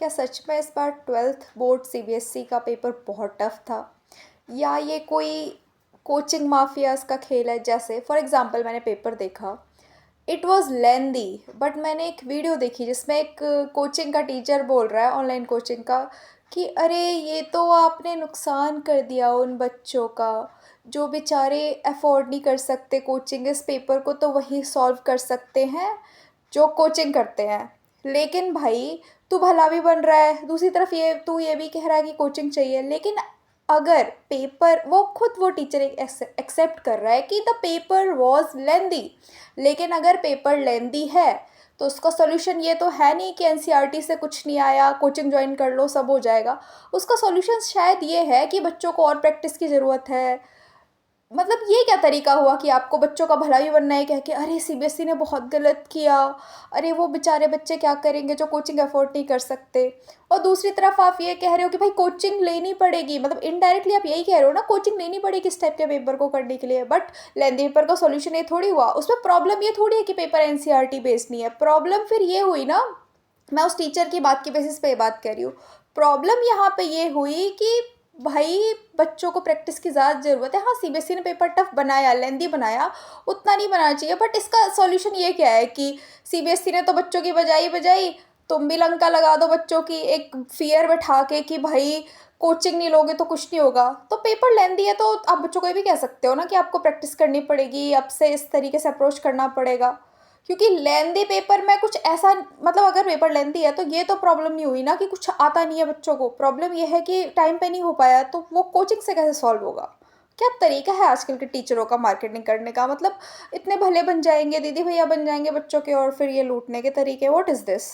क्या सच में इस बार ट्वेल्थ बोर्ड सीबीएसई का पेपर बहुत टफ था, या ये कोई कोचिंग माफियाज का खेल है? जैसे फॉर एग्जांपल मैंने पेपर देखा, इट वाज लेंदी, बट मैंने एक वीडियो देखी जिसमें एक कोचिंग का टीचर बोल रहा है, ऑनलाइन कोचिंग का, कि अरे ये तो आपने नुकसान कर दिया उन बच्चों का जो बेचारे अफोर्ड नहीं कर सकते कोचिंग। इस पेपर को तो वही सॉल्व कर सकते हैं जो कोचिंग करते हैं। लेकिन भाई, तू भला भी बन रहा है, दूसरी तरफ ये तू ये भी कह रहा है कि कोचिंग चाहिए। लेकिन अगर पेपर, वो टीचर एक्सेप्ट कर रहा है कि द पेपर वॉज लेंदी, लेकिन अगर पेपर लेंदी है तो उसका सोल्यूशन ये तो है नहीं कि एनसीईआरटी से कुछ नहीं आया, कोचिंग ज्वाइन कर लो सब हो जाएगा। उसका सोल्यूशन शायद ये है कि बच्चों को और प्रैक्टिस की ज़रूरत है। मतलब ये क्या तरीका हुआ कि आपको बच्चों का भला ही बनना है, कह के अरे सीबीएसई ने बहुत गलत किया, अरे वो बेचारे बच्चे क्या करेंगे जो कोचिंग अफोर्ड नहीं कर सकते। और दूसरी तरफ आप ये कह रहे हो कि भाई कोचिंग लेनी पड़ेगी, मतलब इनडायरेक्टली आप यही कह रहे हो ना, कोचिंग लेनी पड़ेगी इस टाइप के पेपर को करने के लिए। बट लेंदी पेपर का सोल्यूशन ये थोड़ी हुआ, उसमें प्रॉब्लम ये थोड़ी है कि पेपर एनसीईआरटी बेस्ड नहीं है। प्रॉब्लम फिर ये हुई ना, मैं उस टीचर की बात की बेसिस पे ये बात कर रही हूँ, प्रॉब्लम यहाँ पे ये हुई कि भाई बच्चों को प्रैक्टिस की ज़्यादा ज़रूरत है। हाँ, सीबीएसई ने पेपर टफ बनाया, लेंदी बनाया, उतना नहीं बनाना चाहिए। बट इसका सॉल्यूशन ये क्या है कि सीबीएसई ने तो बच्चों की बजाई बजाई, तुम भी लंका लगा दो बच्चों की, एक फियर बैठा के कि भाई कोचिंग नहीं लोगे तो कुछ नहीं होगा। तो पेपर लेंदी है तो आप बच्चों को ये भी कह सकते हो ना कि आपको प्रैक्टिस करनी पड़ेगी, अब से इस तरीके से अप्रोच करना पड़ेगा। क्योंकि लेंदी पेपर में कुछ ऐसा, मतलब अगर पेपर लेंदी है तो ये तो प्रॉब्लम नहीं हुई ना कि कुछ आता नहीं है बच्चों को, प्रॉब्लम ये है कि टाइम पे नहीं हो पाया, तो वो कोचिंग से कैसे सॉल्व होगा? क्या तरीका है आजकल के टीचरों का मार्केटिंग करने का? मतलब इतने भले बन जाएंगे, दीदी भैया बन जाएंगे बच्चों के, और फिर ये लूटने के तरीके, व्हाट इज़ दिस?